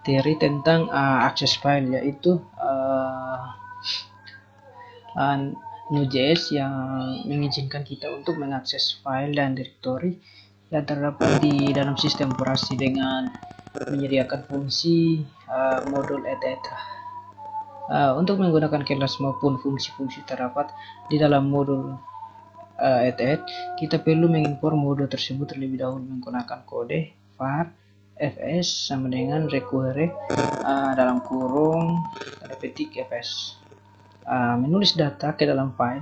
materi tentang akses file, yaitu Node.js yang mengizinkan kita untuk mengakses file dan direktori yang terdapat di dalam sistem operasi dengan menyediakan fungsi modul add. Untuk menggunakan kelas maupun fungsi-fungsi terdapat di dalam modul add, kita perlu mengimpor modul tersebut terlebih dahulu menggunakan kode var fs sama dengan require dalam kurung tanda petik fs. Menulis data ke dalam file.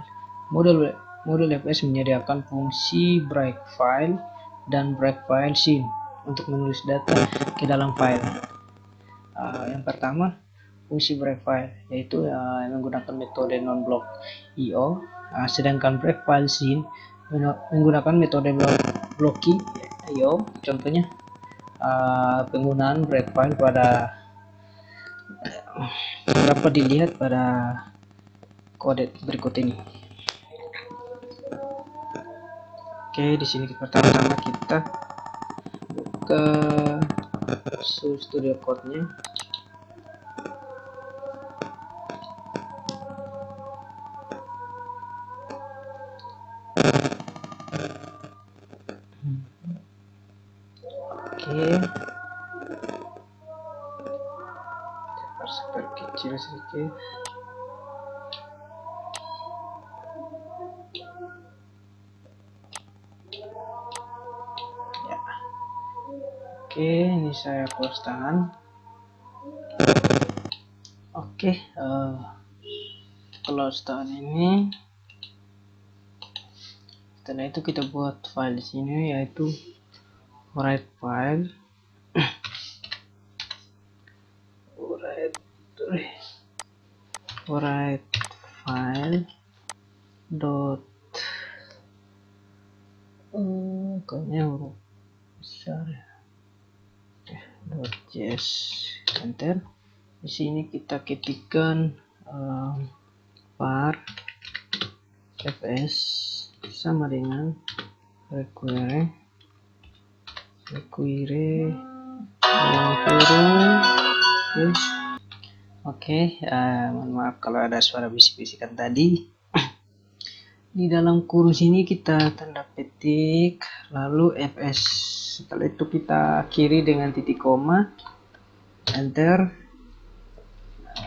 Modul fs menyediakan fungsi break file dan break file scene untuk menulis data ke dalam file. Yang pertama, fungsi break file, yaitu menggunakan metode non-block io, sedangkan break file scene menggunakan metode blocking io. Contohnya penggunaan break file pada dapat dilihat pada kode berikut ini. Oke, di sini pertama-tama kita ke Studio Code-nya. Oke, kita kecil sedikit. Ya. Oke, ini saya close tangan. Oke, close tangan ini. Setelah itu kita buat file di sini, yaitu write file. write file dot kayaknya huruf besar ya. .js, enter. Di sini kita ketikkan var fs sama dengan require dalam kurung. Oke, mohon maaf kalau ada suara bisik-bisikan tadi. Di dalam kurung sini kita tanda petik lalu fs. Setelah itu kita kiri dengan titik koma, enter.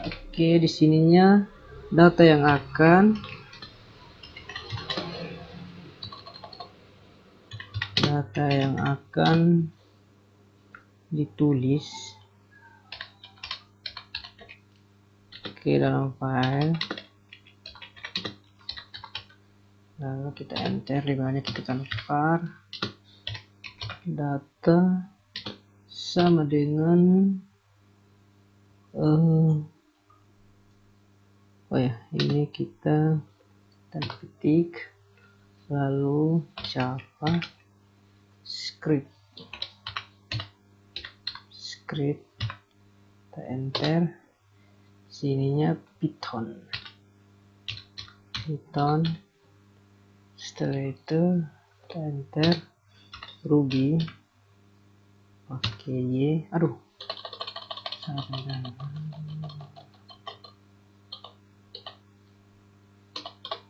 Oke, di sininya data yang akan ditulis ke dalam file, lalu kita enter. Di bawahnya kita tekan var data sama dengan ini kita tanda petik lalu Java script, kita enter. Sininya Python. Setelah itu kita enter Ruby pakai Y.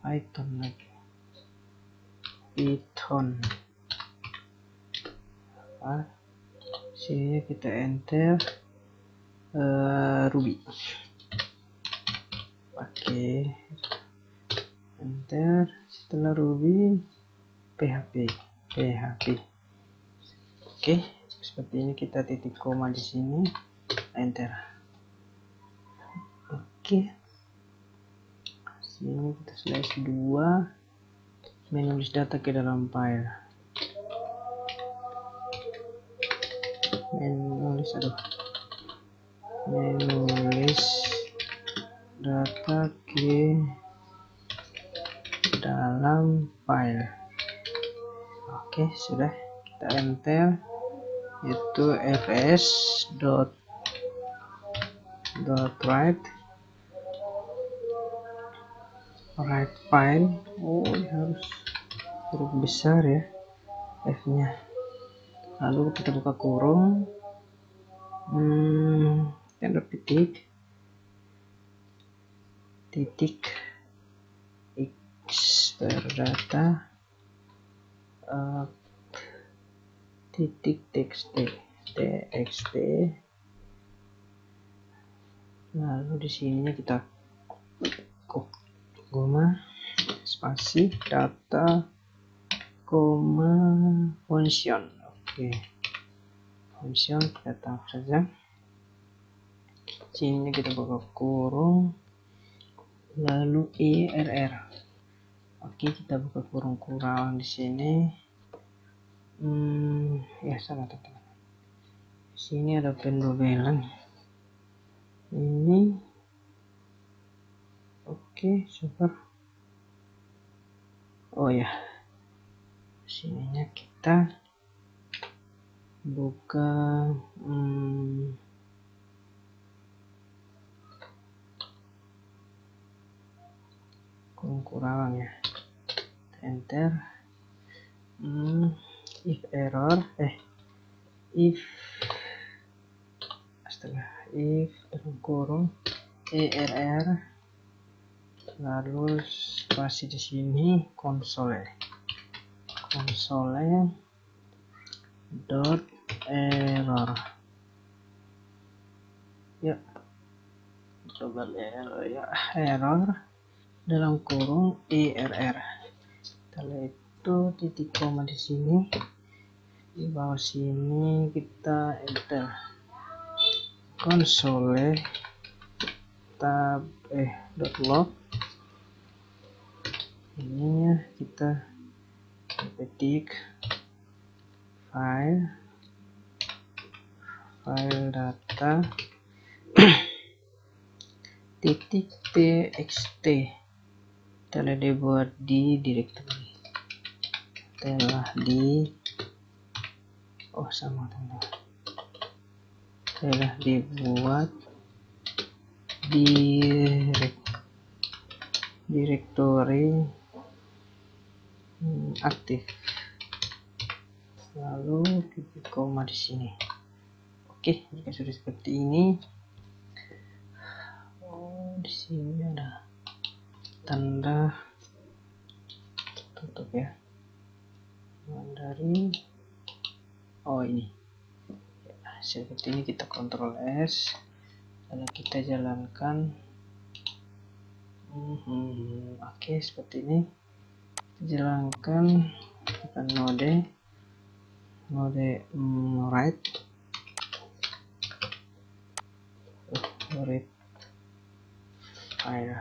Python lagi. Python. Sini kita enter Ruby. Pakai enter. Setelah Ruby PHP. Oke, seperti ini. Kita titik koma di sini, enter. Oke, sini kita slash 2 menulis data ke dalam file. Menulis data ke dalam file. Oke, sudah. Kita enter, itu fs dot write file. Harus huruf besar ya F nya. Lalu kita buka kurung, tanda petik titik x_data titik txt, lalu di sininya kita koma spasi data koma function. Oke, function kita taruh saja. Sininya kita buka kurung, lalu err. Oke, kita buka kurung di sini. Ya salah teman-teman. Sini ada pendobelan. Ini oke, super. Oh ya, sininya kita buka kurang ya, enter. If error if dalam kurung err, lalu spasi di sini console dot error ya, coba error dalam kurung err. Setelah itu titik koma di sini, di bawah sini kita enter console tab .log. Ini kita ketik file data titik txt. Telah dibuat di directory, telah dibuat di directory aktif, lalu titik koma di sini. Oke, jika sudah seperti ini, di sini ada tanda tutup ya, dari ini seperti ini. Kita Ctrl S, lalu kita jalankan. Oke, seperti ini jalankan. Kita node write file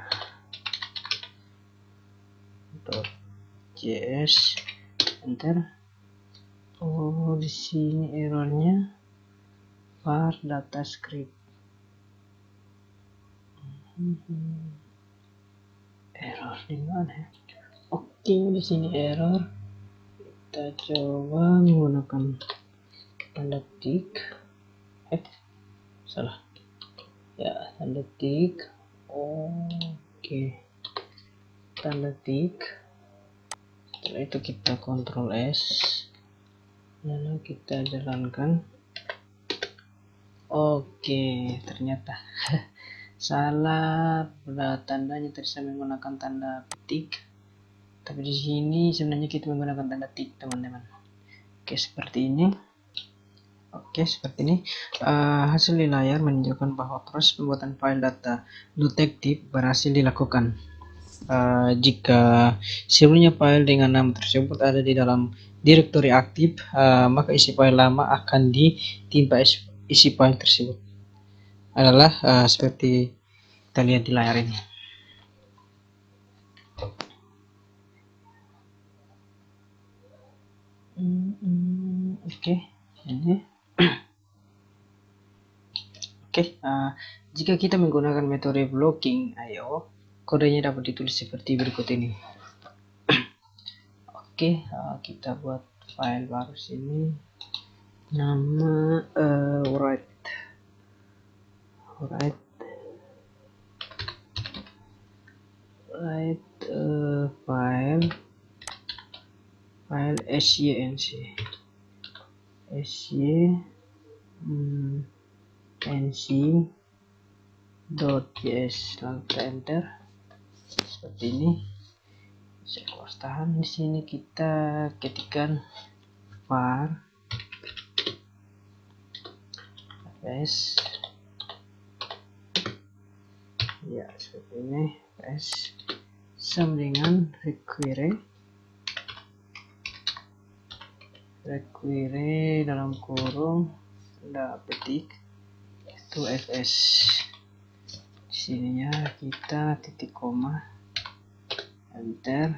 .js, enter. Di sini errornya var data script. Error di mana ya? Oke, di sini error. Kita coba menggunakan tanda tik. Salah ya, tanda tik. Oke, tanda tik. Setelah itu kita Ctrl S, lalu kita jalankan. Oke, ternyata salah pada tandanya. Tadi saya menggunakan tanda petik, tapi di sini sebenarnya kita menggunakan tanda tik, teman-teman. Oke, seperti ini. Hasil di layar menunjukkan bahwa proses pembuatan file data detektif berhasil dilakukan. Jika sebelumnya file dengan nama tersebut ada di dalam direktori aktif, maka isi file lama akan ditimpa isi file tersebut. Adalah seperti kita lihat di layar ini. Oke, ini. Jika kita menggunakan metode blocking IO, kodenya dapat ditulis seperti berikut ini. Kita buat file baru sini, nama write file sync .js, lalu kita enter seperti ini. Saya close tahan. Di sini kita ketikkan var fs, ya seperti ini, fs sama dengan require dalam kurung tanda petik itu fs. Di sininya kita titik koma, enter,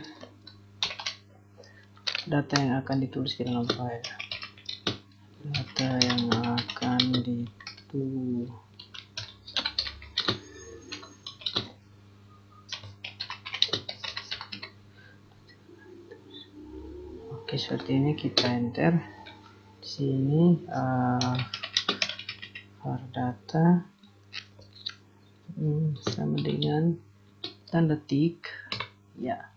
data yang akan ditulis ke dalam file, data yang akan ditulis. Oke, seperti ini, kita enter. Di sini var data sama dengan tanda tik, ya.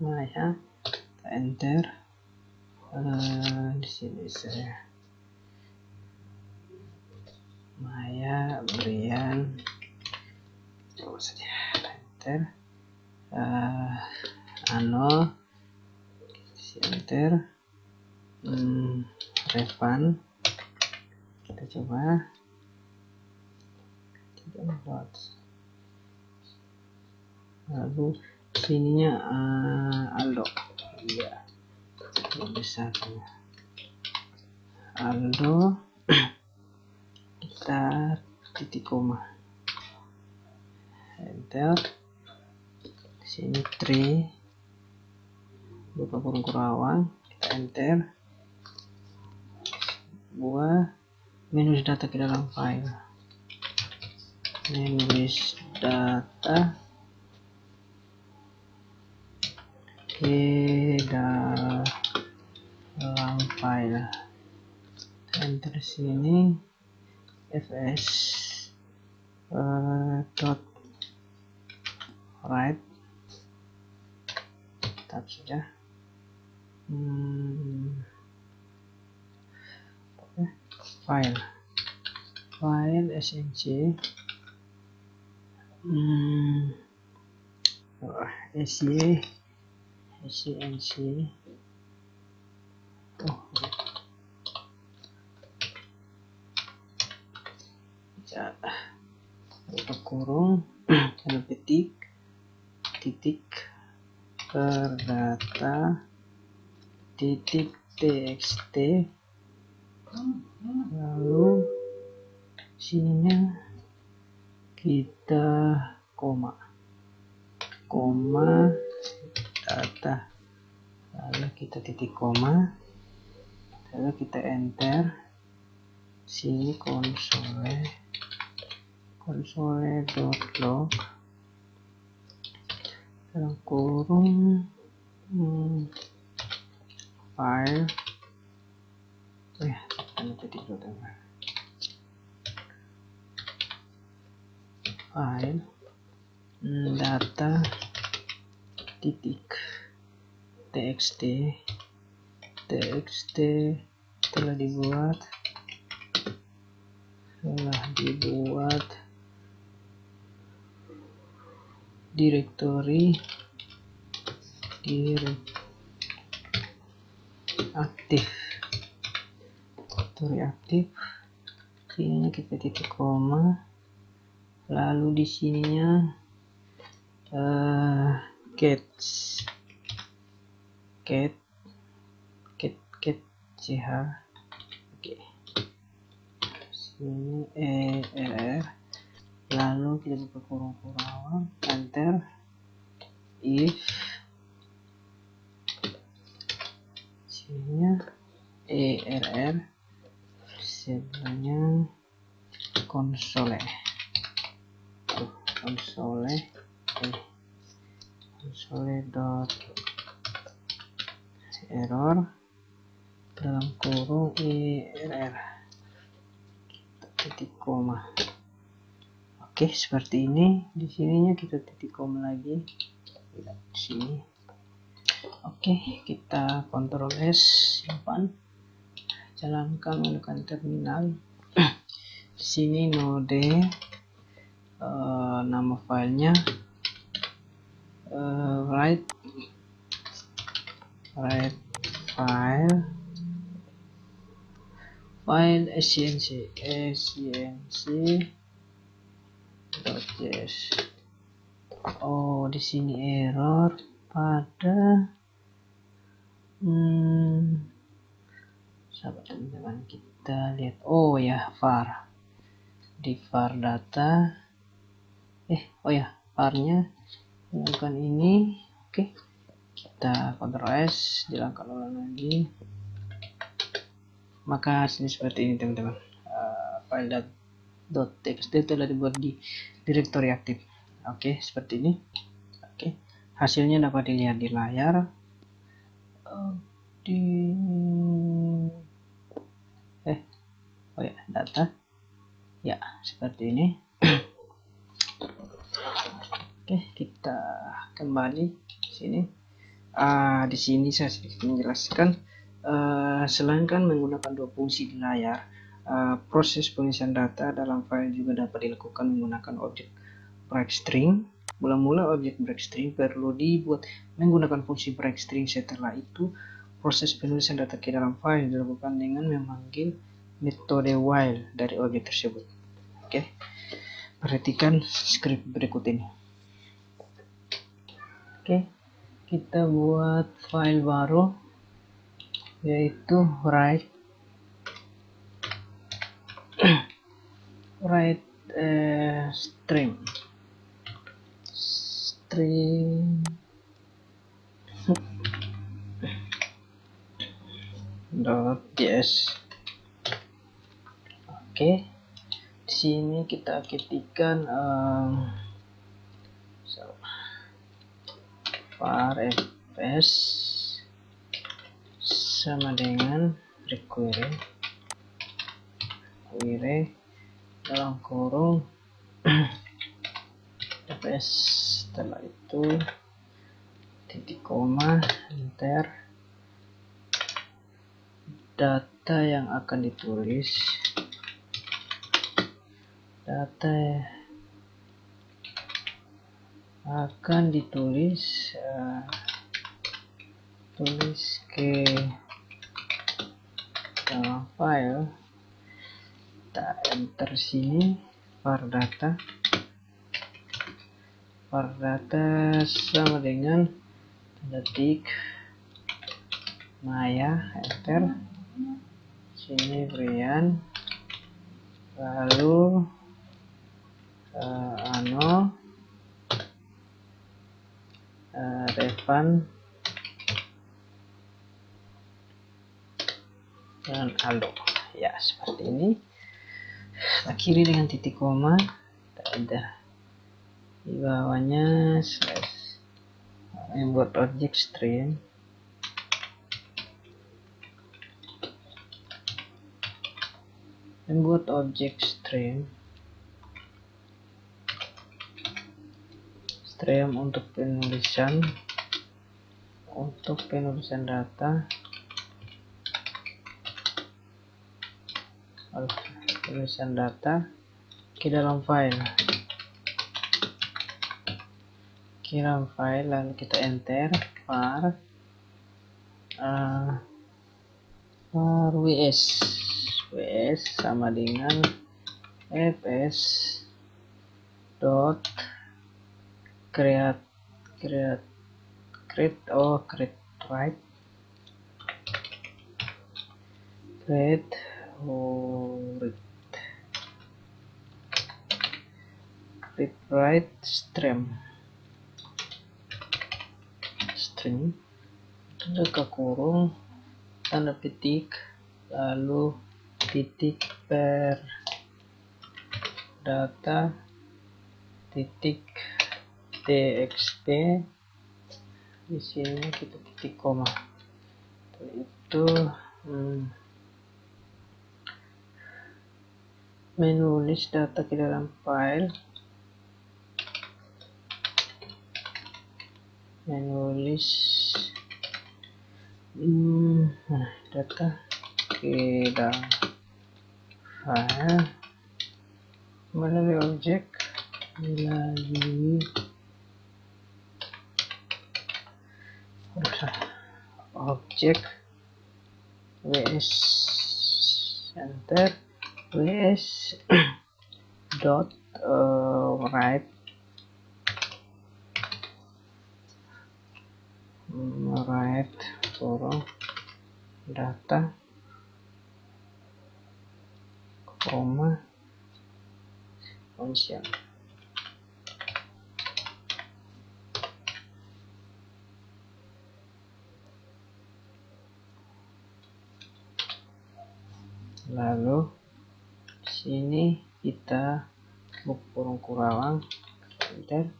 Nah ya, kita enter. Di sini saya Maya Brian, coba saja enter. Enter. Revan, kita coba 3 lalu sininya Aldo, ya, besar Aldo, kita titik koma, enter. Di sini tree buka kurung kurawang, kita enter. Buah minus data ke dalam file, minus data ke dalam file, enter. Sini fs dot write, tab saja. File snc, scnc, buka kurung tanda petik titik data titik txt, lalu sininya kita koma data, lalu kita titik koma, lalu kita enter. Sini console.log dalam kurung file, file data titik txt telah dibuat direktori aktif, sininya kita titik koma, lalu di sininya cat ch, oke. Sini err, lalu kita buka kurung kurawang, enter. If sininya err, sebenarnya console dot error dalam kurung err titik koma. Oke, seperti ini. Di sininya kita titik koma lagi, di sini. Oke, kita Ctrl S, simpan, jalankan, menggunakan terminal. Di sini node nama filenya write file scnc.js. Oh, di sini error pada sahabat teman-teman, kita lihat. Oh ya, var di var data. Oh ya, varnya bukan ini. Oke, kita Ctrl S, jalankan ulang lagi. Maka hasilnya seperti ini teman-teman. File .txt telah dibuat di direktori aktif. Oke, seperti ini. Oke, hasilnya dapat dilihat di layar. Oh ya, data ya seperti ini. Oke, kita kembali sini. Di sini saya sedikit menjelaskan, selain kan menggunakan dua fungsi di layar, proses pengisian data dalam file juga dapat dilakukan menggunakan objek breakstring. Mula-mula objek breakstring perlu dibuat menggunakan fungsi breakstring. Setelah itu, proses penulisan data ke dalam file dilakukan dengan memanggil metode while dari objek tersebut. Oke, perhatikan script berikut ini. Oke, kita buat file baru, yaitu write string .js. Oke, di sini kita ketikkan var fs sama dengan require dalam kurung fs. Setelah itu titik koma, enter. Data yang akan ditulis, tulis ke dalam file. Kita enter sini var data sama dengan detik Maya, enter. Sini Brian, lalu Revan dan Aldo. Ya, seperti ini. Akhiri dengan titik koma. Ada di bawahnya slash. Membuat objek string. Stream untuk penulisan data, ke dalam file, lalu kita enter var ws sama dengan fs dot create write string buka kurung, tanda petik, lalu titik per data titik txt. Di sini kita titik koma. Itu menulis data ke dalam file, data ke dalam file. melalui objek, ws enter ws dot write kurung data koma function. Lalu sini kita kurung kurawang enter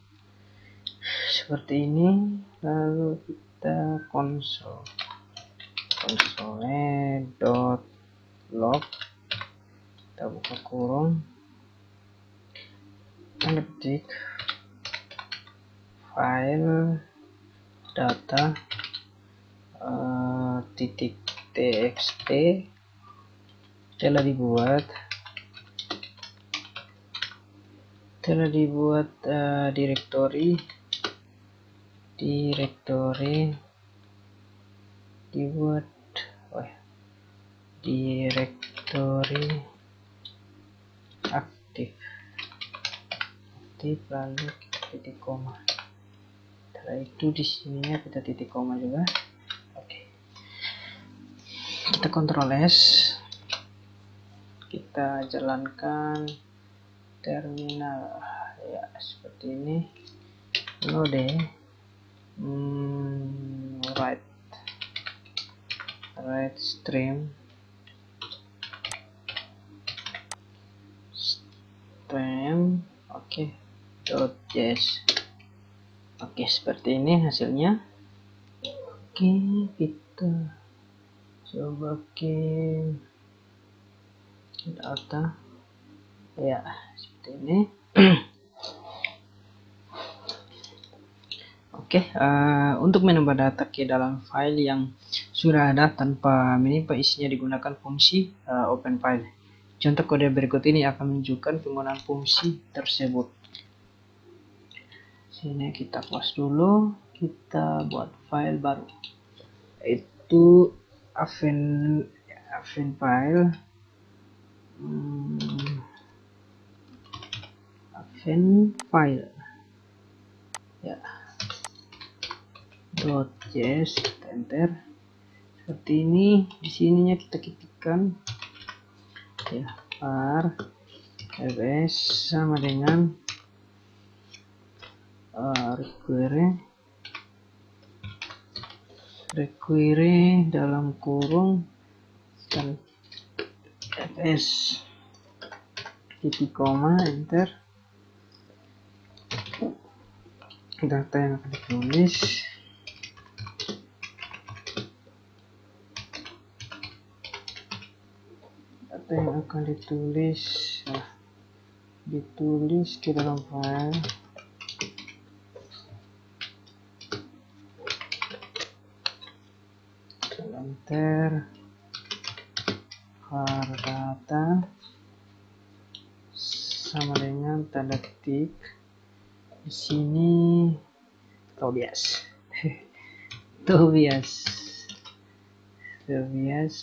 seperti ini. Lalu kita console dot log, kita buka kurung, ketik file data titik txt telah dibuat direktori aktif lalu titik koma. Setelah itu di sininya kita titik koma juga. Oke. Kita Ctrl S, kita jalankan terminal ya seperti ini. Node write stream oke .js. Oke, seperti ini hasilnya. Oke, kita coba ke data ya seperti ini. Oke, untuk menambah data ke dalam file yang sudah ada tanpa menimpa isinya digunakan fungsi open file. Contoh kode berikut ini akan menunjukkan penggunaan fungsi tersebut. Sini kita close dulu, kita buat file baru, itu Advent file ya .js, kita enter seperti ini. Di sininya kita ketikkan ya var fs sama dengan require dalam kurung dan fs titik koma enter. Data yang akan ditulis ditulis ke dalam file enter var data sama dengan tanda ketik. Di sini Tobias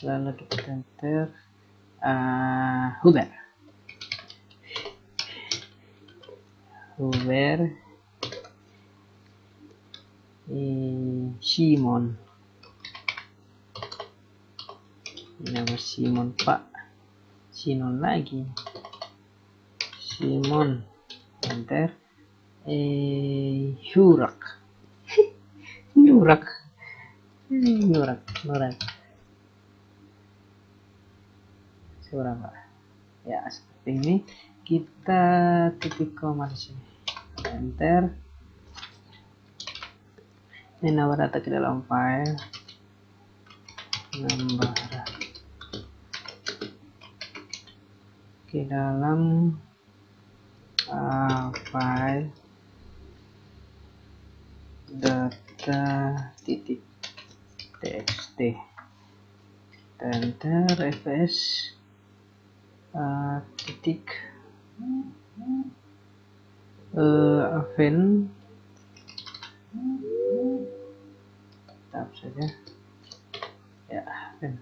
lalu kita enter Huber Simon, nama Simon Pak Simon lagi Simon enter Nurak seberapa ya seperti ini. Kita titik koma di sini enter, menambah data ke dalam file file data titik txt, enter fs titik Aven, tab saja ya, Aven.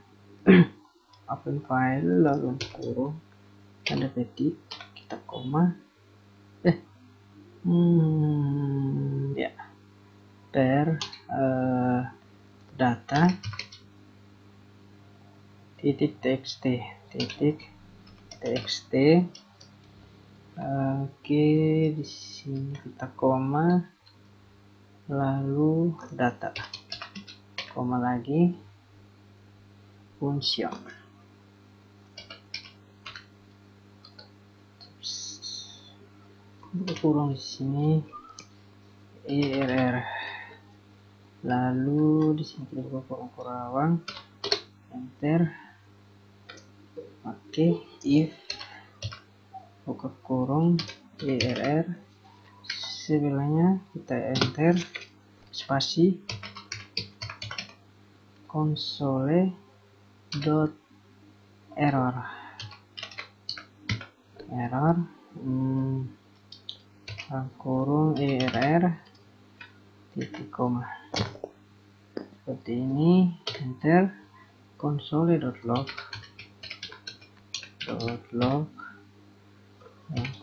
Aven file lalu kurung tanda petik, kita koma, ya, per data titik txt oke, di sini kita koma lalu data, koma lagi, function, kurung di sini err, lalu di sini kita buka kurung enter. Oke, if buka kurung err, sebelahnya kita enter spasi console dot error kurung err titik koma, seperti ini, enter, console dot log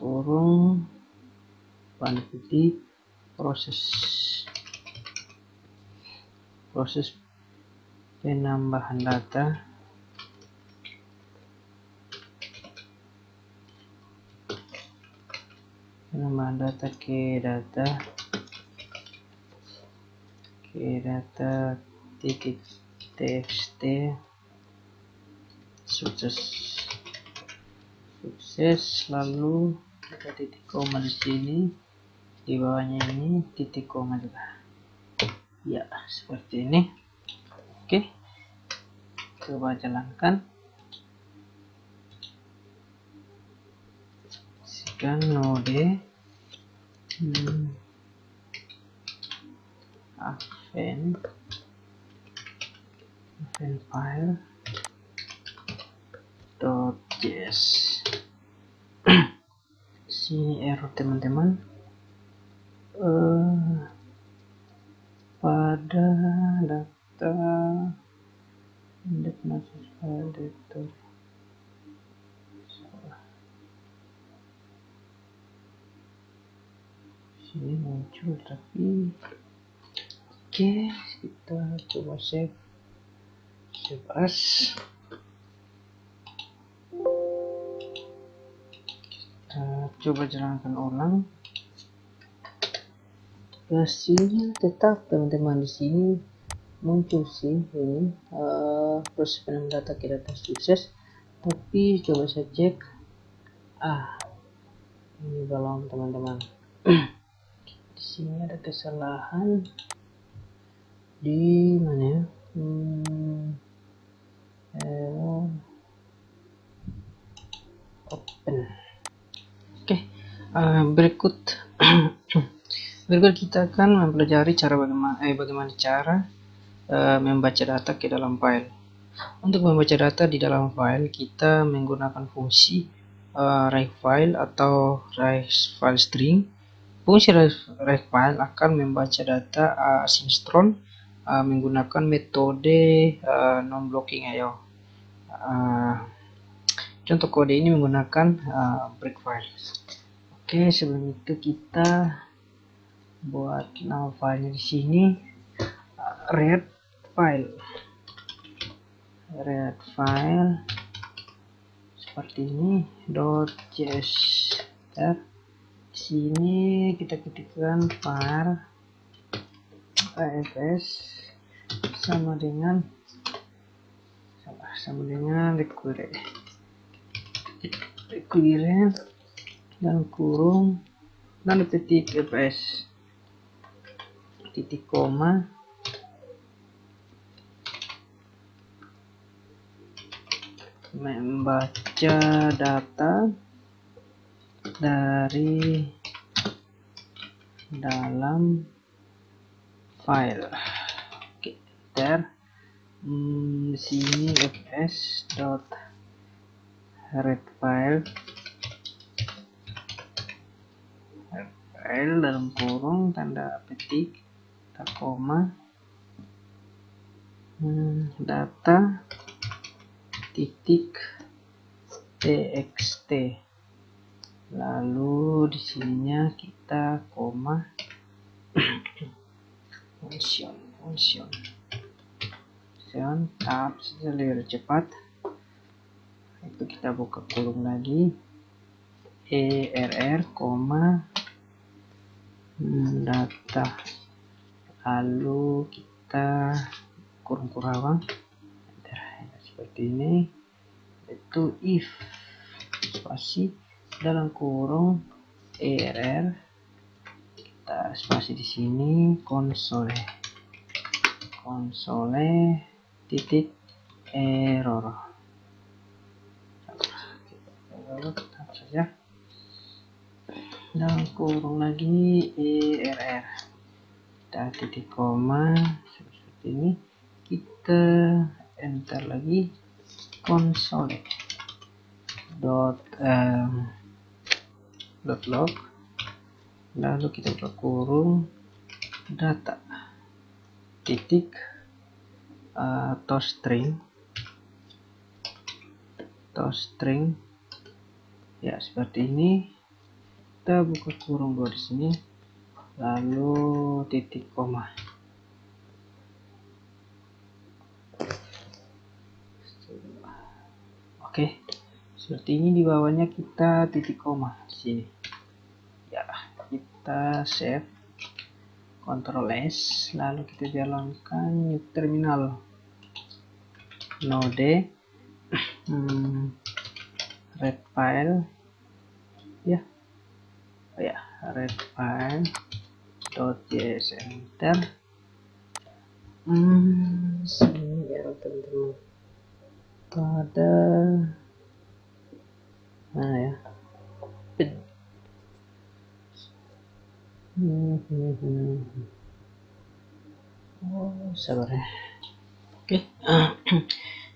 kurung tanda petik proses penambahan data ke data titik txt sukses, lalu kita titik koma di sini, di bawahnya ini titik koma juga ya, seperti ini. Oke, coba jalankan, sekian node Aven file .js. Sini error teman-teman, pada data index file directory sini muncul, tapi oke, kita coba save as. Coba jalankan ulang, hasilnya tetap teman-teman di sini muncul sih ini proses penambahan data ke data sukses, tapi coba saya cek, ini belum teman-teman. Di sini ada kesalahan di mana ya, open. Oke, berikut kita akan mempelajari bagaimana cara membaca data ke dalam file. Untuk membaca data di dalam file, kita menggunakan fungsi write_file atau write_file_string. Fungsi write_file akan membaca data asinkron menggunakan metode non-blocking IO. Contoh kode ini menggunakan breakfile. Oke, sebelum itu kita buat nama filenya di sini read file seperti ini .js. Di sini kita ketikkan var afs sama dengan require dan kurung dan petik fs titik koma membaca data dari dalam file. Oke, enter. Di sini fs dot read file file dalam kurung tanda petik koma data titik txt, lalu di sininya kita koma function tab saja lebih cepat. Itu kita buka kurung lagi err koma data, lalu kita kurung kurawang seperti ini. Itu if spasi dalam kurung err, kita spasi di sini konsole titik error, tetap saja dalam kurung lagi err, kita titik koma seperti ini, kita enter lagi konsole dot log, lalu kita buka kurung data titik toString ya seperti ini. Kita buka kurung dua di sini, lalu titik koma. Oke, seperti ini. Di bawahnya kita titik koma di sini. Ya, kita save, Ctrl S, lalu kita jalankan new terminal node red file ya, red file .js, enter. Sini ya teman-teman, pada mana ya, sabar ya. Oke.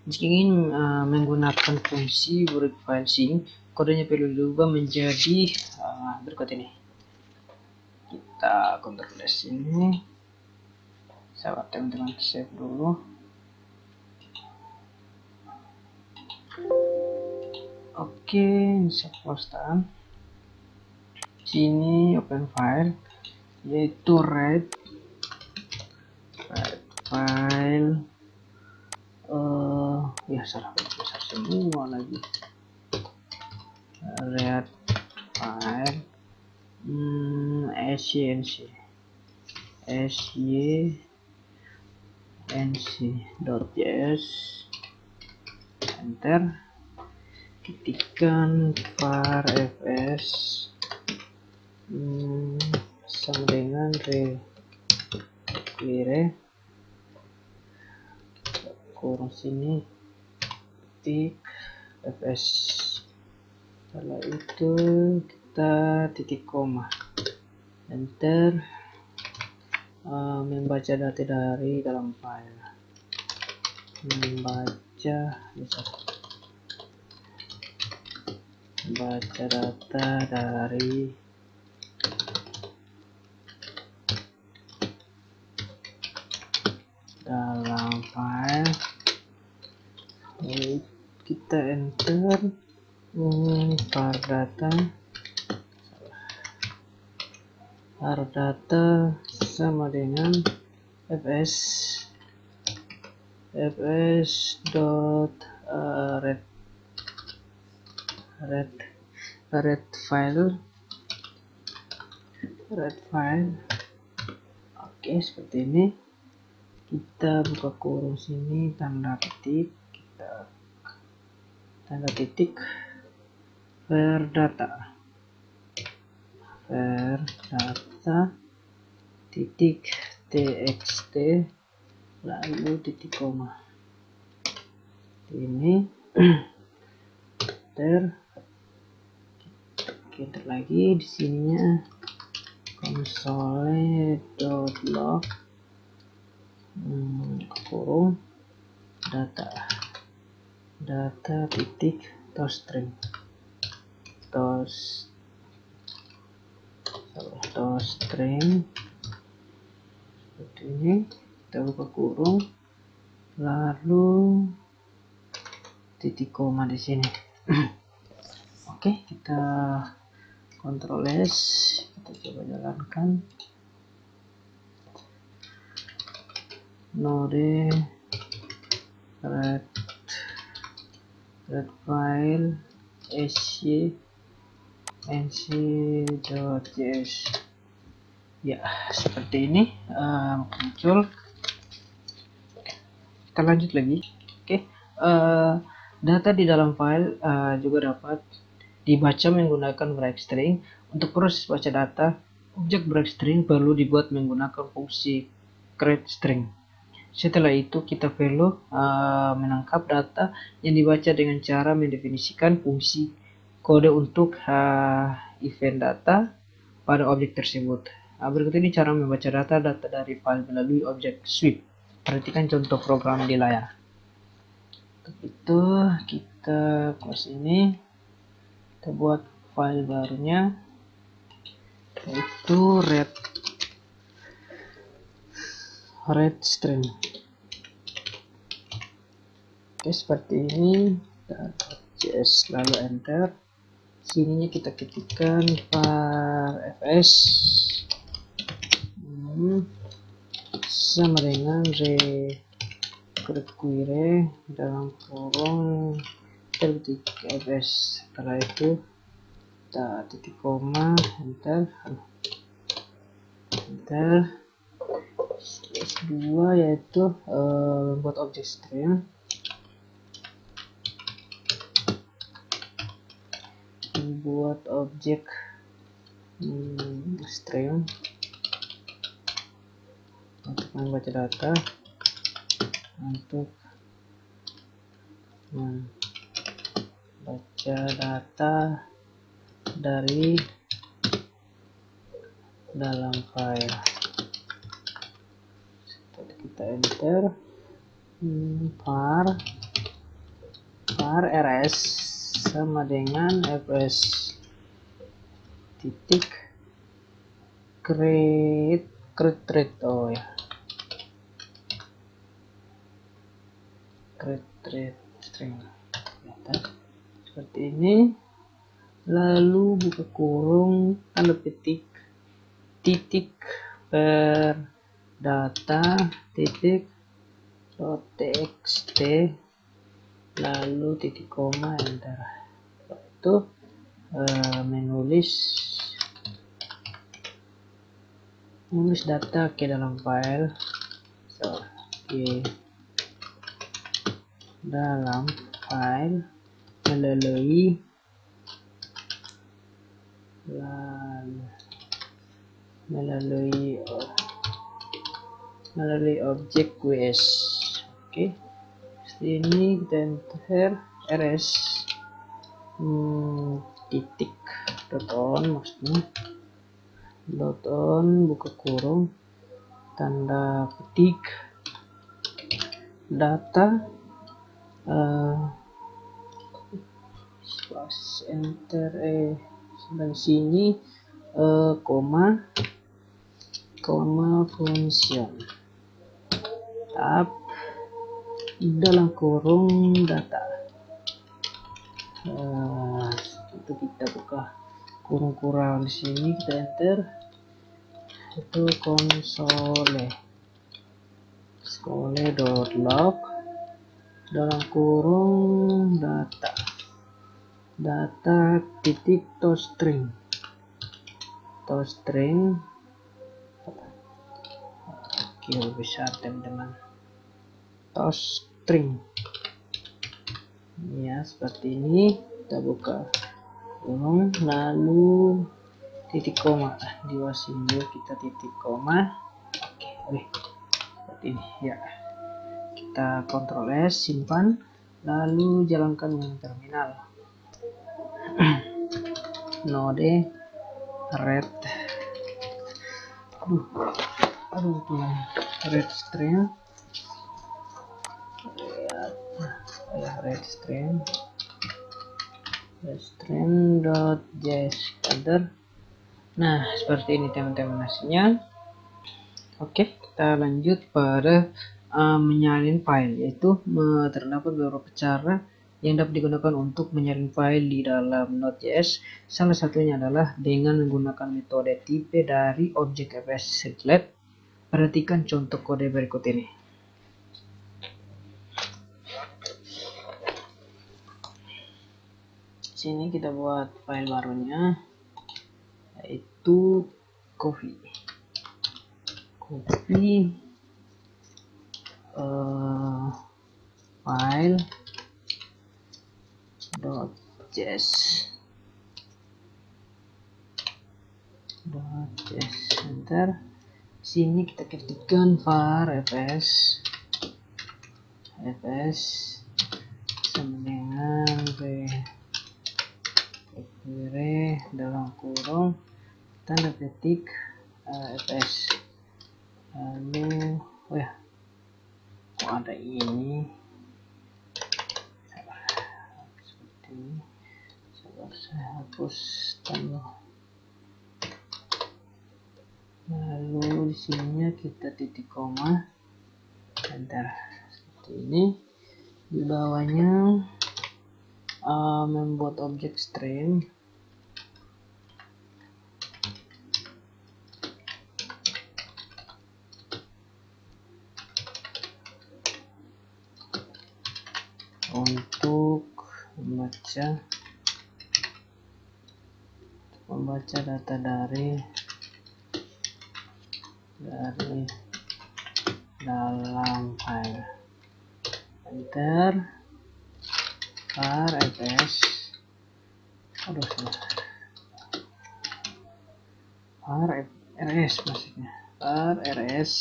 Jika ingin menggunakan fungsi break file sync, kodenya perlu diubah menjadi berikut ini. Kita Ctrl S ini, sahabat teman-teman, save dulu. Oke, bisa postan. Sini open file, yaitu red file. Ya salah besar semua lagi. Red file syncj.js, enter. Ketikkan var fs sama dengan require kurung sini titik fs, setelah itu kita titik koma, enter. Membaca data dari dalam file, membaca data dari dalam file, lalu kita enter var data sama dengan fs dot red file. Oke, seperti ini. Kita buka kurung sini, tanda titik var data titik txt, lalu titik koma. Ini enter lagi di sininya console.log kurung data titik toString string seperti ini, kita buka kurung, lalu titik koma di sini. Oke, kita Ctrl S, kita coba jalankan. Node red file sc nc.js. Ya, seperti ini muncul. Kita lanjut lagi. Oke, data di dalam file juga dapat dibaca menggunakan break string. Untuk proses baca data, objek break string perlu dibuat menggunakan fungsi create string. Setelah itu kita perlu menangkap data yang dibaca dengan cara mendefinisikan fungsi kode untuk event data pada objek tersebut. Berikut ini cara membaca data dari file melalui objek sweep. Perhatikan contoh program di layar. Untuk itu kita close ini, kita buat file barunya, yaitu red string. Oke, seperti ini. .js lalu enter. Sininya kita ketikkan var fs sama dengan query dalam kurung titik fs. Setelah itu kita titik koma, enter /2, yaitu membuat objek string, membuat objek string untuk membaca data, untuk membaca data dari dalam file. Setelah kita enter, var rs sama dengan fs titik create string. Seperti ini. Lalu buka kurung, tanda petik, titik per data titik .txt, lalu titik koma, enter. Itu menulis data ke dalam file. Ke dalam file melalui objek ws. Oke, sini kita enter rs titik .on, maksudnya .on buka kurung, tanda petik, data, enter dan sini koma function tab dalam kurung data. Itu kita buka kurung di sini, kita enter, itu console.log dalam kurung data titik toString. Oke, lebih besar teman-teman, toString ya, seperti ini. Kita buka kurung, lalu titik koma, di simbol kita titik koma. Oke, seperti ini ya. Kita Ctrl S, simpan, lalu jalankan dengan terminal. Node red string, red string.js, enter, Nah, seperti ini teman-teman hasilnya. Oke, kita lanjut pada menyalin file, yaitu terdapat beberapa cara yang dapat digunakan untuk menyalin file di dalam Node.js. Salah satunya adalah dengan menggunakan metode tipe dari objek fs_setLet. Perhatikan contoh kode berikut ini. Sini kita buat file barunya, yaitu copy file .js enter. Sini kita ketikkan var fs sama dengan dalam kurung tanda petik fs, lalu kok ada ini seperti ini. Saya hapus tambah, lalu di sini kita titik koma, enter. Seperti ini. Di bawahnya membuat objek string untuk membaca data dari dalam file, enter. Var fs var rs maksudnya, var rs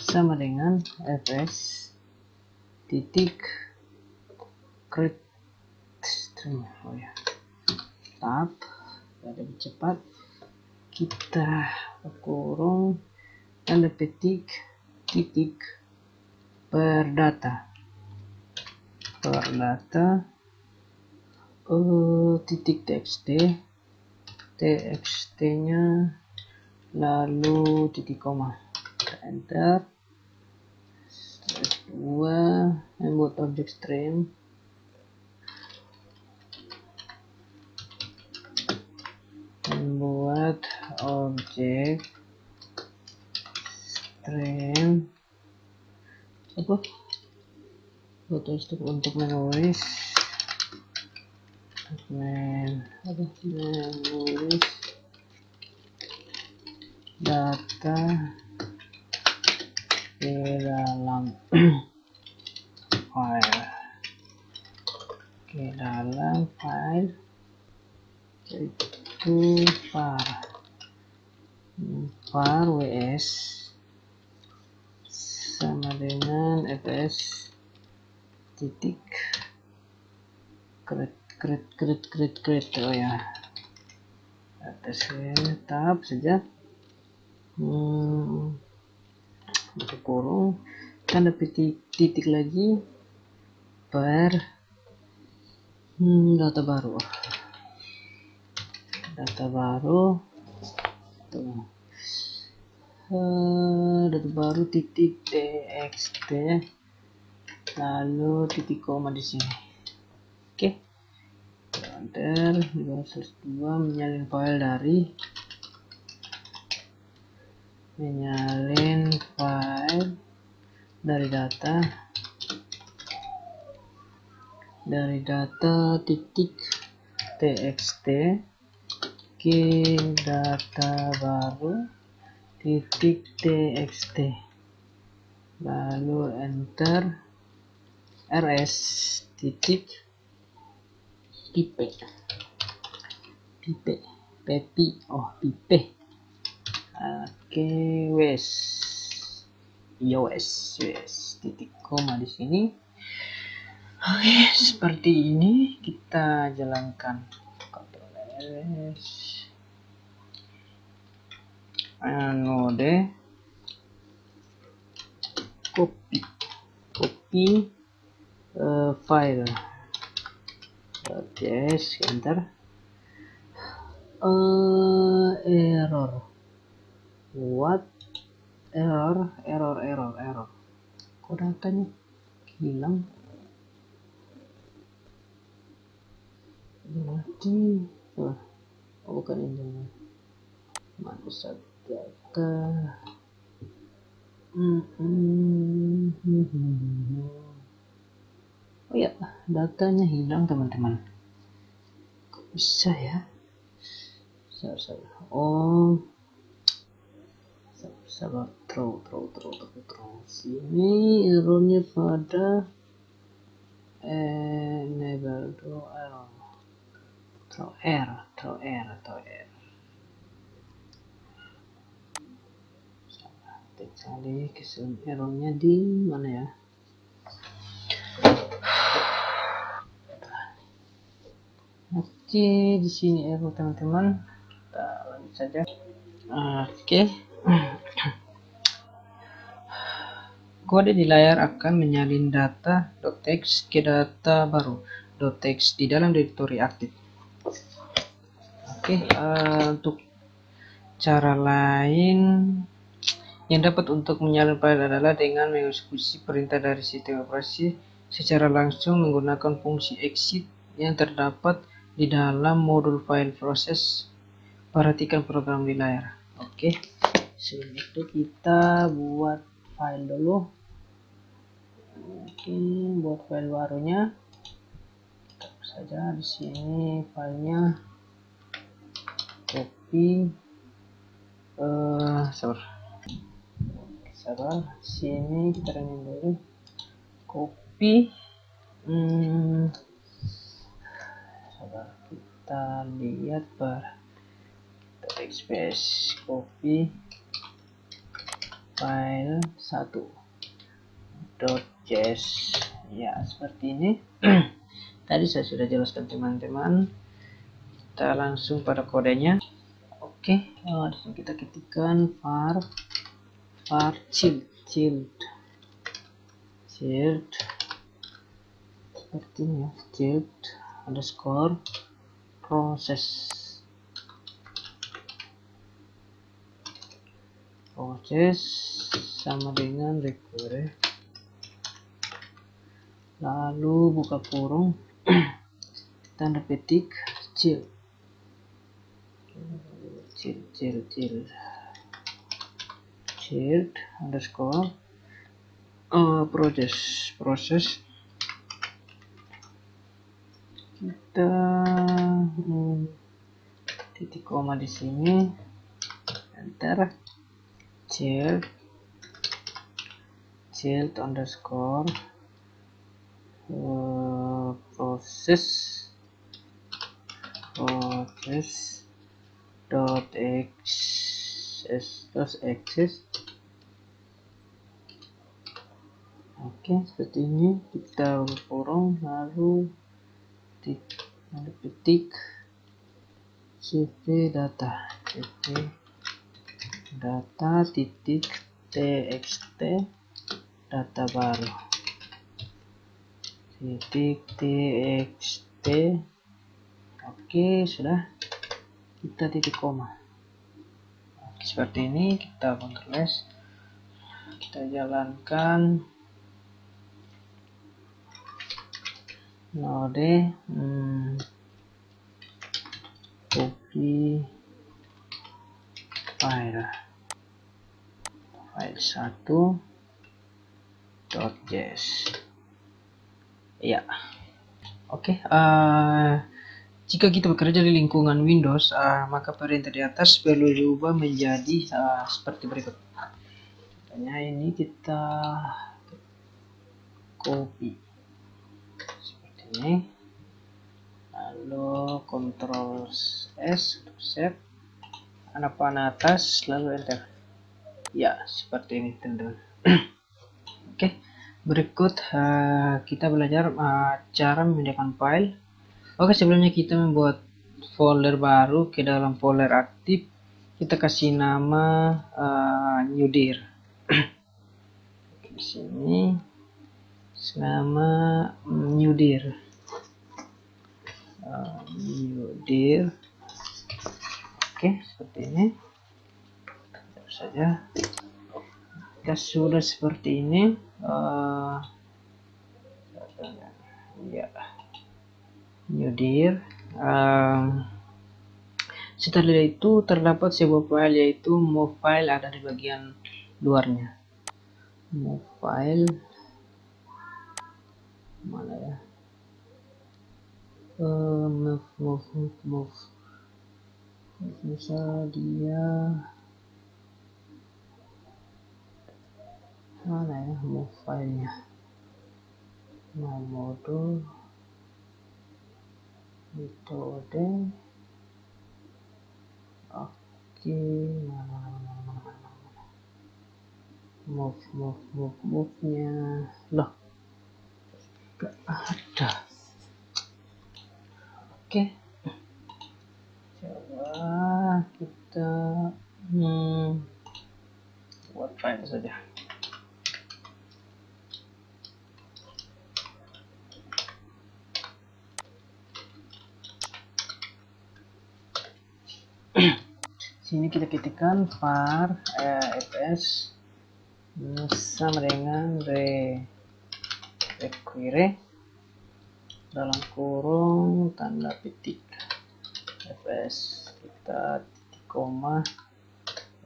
sama dengan fs titik create string. Tab, lebih cepat, kita kurung tanda petik titik per data titik txt nya, lalu titik koma, enter. Membuat objek string untuk menulis data di dalam file, yaitu var ws sama dengan fs titik create atasnya tab saja, masuk kurung tanda petik titik lagi per data baru titik txt, lalu titik koma di sini. Oke, enter. Di bawah 2 menyalin file dari data titik txt ke data baru titik txt, lalu enter. rs titik pipe wes titik koma di sini. Oke, seperti ini kita jalankan. Ctrl S, node copy file .js, enter. What? Error. Kok datanya hilang? Mati. Oh, bukan ini. Mana data? Oh ya, datanya hilang teman-teman. Kok bisa ya? Oh, sabar. Sini errornya pada enable throw error. Cari kesalahan errornya di mana ya? Oke, di sini error teman-teman. Kita lanjut saja. Oke. Kode di layar akan menyalin data.txt ke data baru .txt di dalam direktori aktif. Oke, untuk cara lain yang dapat untuk menyalin file adalah dengan mengeksekusi perintah dari sistem operasi secara langsung menggunakan fungsi exit yang terdapat di dalam modul file proses. Perhatikan program di layar. Oke, sebelum itu kita buat file dulu. Oke, buat file barunya. Taruh saja di sini filenya. Copy. Sabar. Sini kita rename dulu. Copy. Sabar. Kita lihat XPS copy file 1.js ya seperti ini. Tadi saya sudah jelaskan teman-teman. Kita langsung pada kodenya. Oke, di sini kita ketikkan var child seperti ini ya, child underscore proses sama dengan require, lalu buka kurung tanda petik child underscore proses kita titik koma di sini, enter, child underscore proses dot access. Oke, seperti ini. Kita kurung lalu petik cp data titik txt data baru titik txt. Oke, sudah. Kita titik koma. Oke, seperti ini. Kita Ctrl S, kita jalankan node copy file 1.js ya. Oke, jika kita bekerja di lingkungan Windows, maka perintah di atas perlu diubah menjadi seperti berikut. Contohnya ini kita copy seperti ini, lalu Ctrl S untuk save, panah atas, lalu enter. Ya, seperti ini teman-teman. Oke, berikut kita belajar cara memindahkan file. Oke, sebelumnya kita membuat folder baru. Ke dalam folder aktif kita kasih nama new dir. Di sini nama new dir. Oke, seperti ini. saja. Jika sudah seperti ini, ya, new dir. Setelah itu terdapat sebuah file, yaitu move file, ada di bagian luarnya. Move file mana ya? Move. Bisa dia mana ya move filenya? Mau modul metode. Oke, move-nya loh, gak ada. Oke, coba kita buat file saja. Sini kita ketikkan var fs sama dengan require dalam kurung tanda petik fs, kita titik koma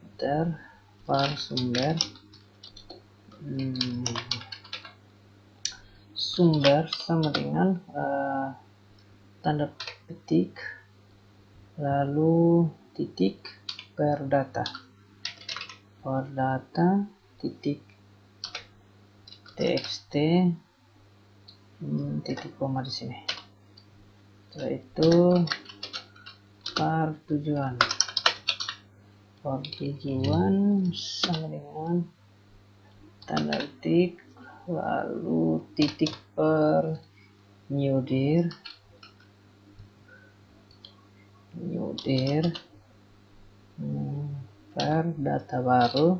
enter var sumber sama dengan tanda petik lalu titik per data titik txt titik koma di sini. Setelah itu var tujuan sama dengan tanda petik lalu titik per new dir per data baru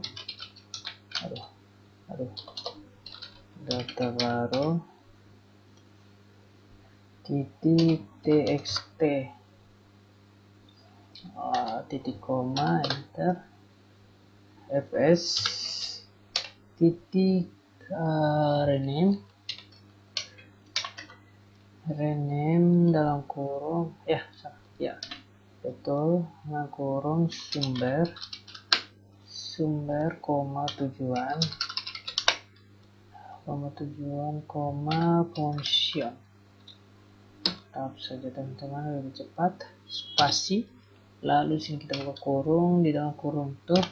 data baru titik txt titik koma enter fs titik rename dalam kurung betul, kurung sumber koma tujuan koma function. Tahap saja teman-teman, lebih cepat, spasi, lalu sini kita buka kurung, di dalam kurung tuh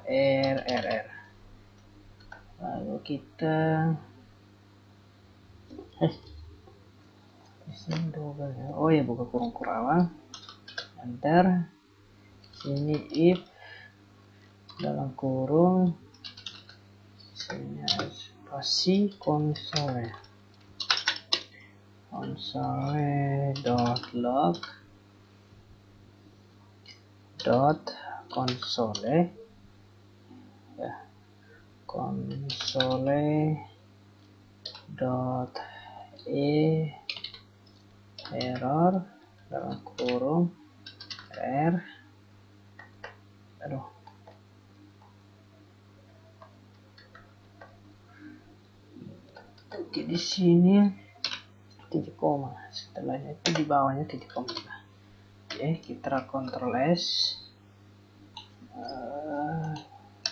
rrr, lalu kita di sini buka kurung kurawang, enter, sini if dalam kurung sini spasi console.log console error dalam kurung oke, di sini titik koma, setelahnya itu di bawahnya titik koma. Oke, kita Ctrl S,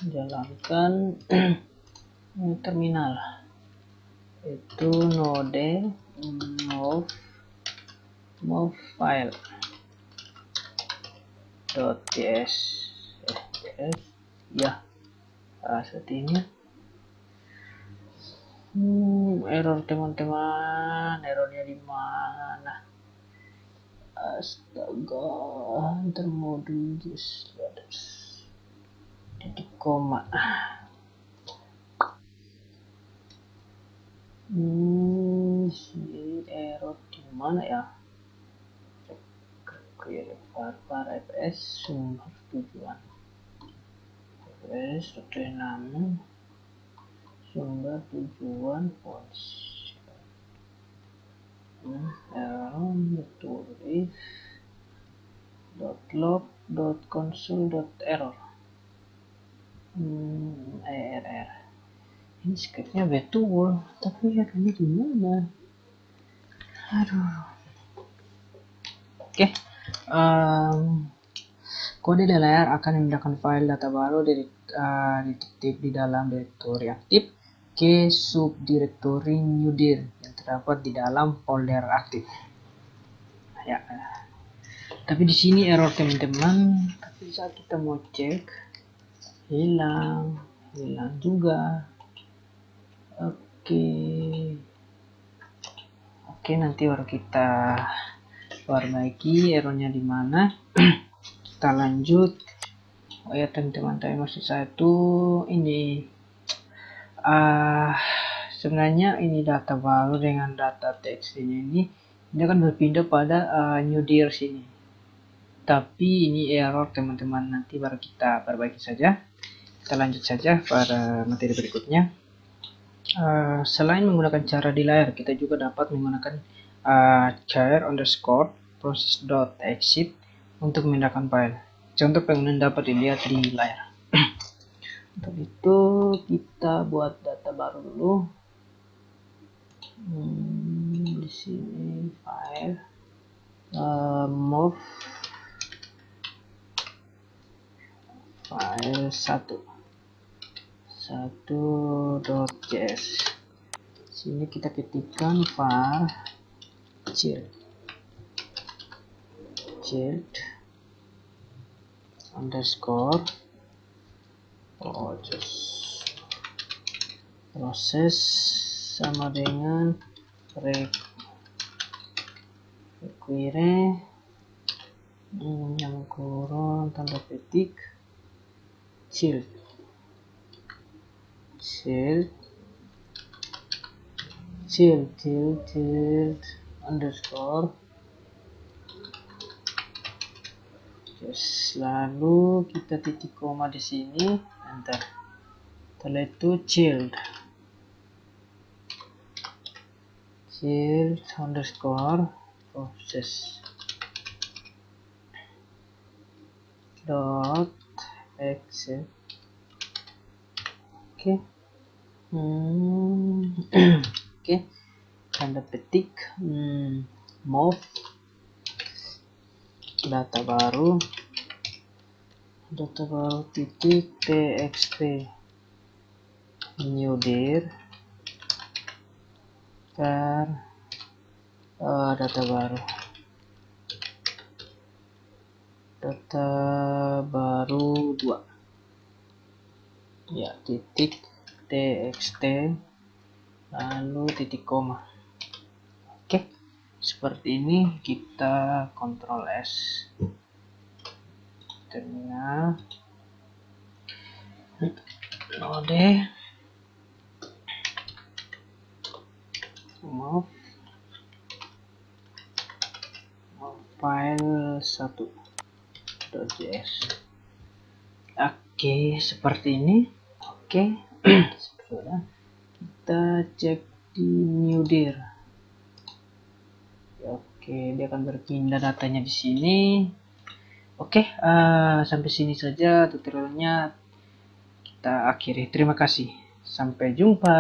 jalankan terminal, itu node move file .ts ya, seperti ini. Error teman-teman, errornya di mana? Astaga, termodul titik koma. Error di mana ya? var fs sumber tujuan fs rename sumber tujuan function error betul if .log.console.error error. Ini scriptnya betul, tapi lihatnya gimana? Aduh. Oke. Kode di layar akan memindahkan file data baru dititip di dalam direktori aktif ke subdirektori newdir yang terdapat di dalam folder aktif. Ya. Tapi di sini error teman-teman. Tapi saat kita mau cek, hilang juga. Oke, nanti baru kita perbaiki errornya di mana. Kita lanjut. Oh ya teman-teman, tapi maksud saya tuh ini sebenarnya ini data baru dengan data teks ini akan berpindah pada new dir sini. Tapi ini error teman-teman, nanti baru kita perbaiki saja. Kita lanjut saja pada materi berikutnya. Selain menggunakan cara di layar, kita juga dapat menggunakan char underscore process.exit untuk memindahkan file. Contoh penggunaan dapat dilihat di layar. Untuk itu kita buat data baru dulu. Di sini file move file 1.js. Sini kita ketikkan var child underscore proses sama dengan require yang kurang tanda petik child underscore lalu kita titik koma di sini, enter. Setelah itu child underscore process dot exit. Oke. Oke, tanda petik move data baru titik txt new dir data baru 2 ya, titik txt lalu titik koma. Oke, seperti ini. Kita Ctrl S terminal, node move file 1.js. Oke, seperti ini. Oke. Kita cek di new dir. Oke, dia akan berpindah datanya di sini. Oke, sampai sini saja tutorialnya kita akhiri. Terima kasih. Sampai jumpa.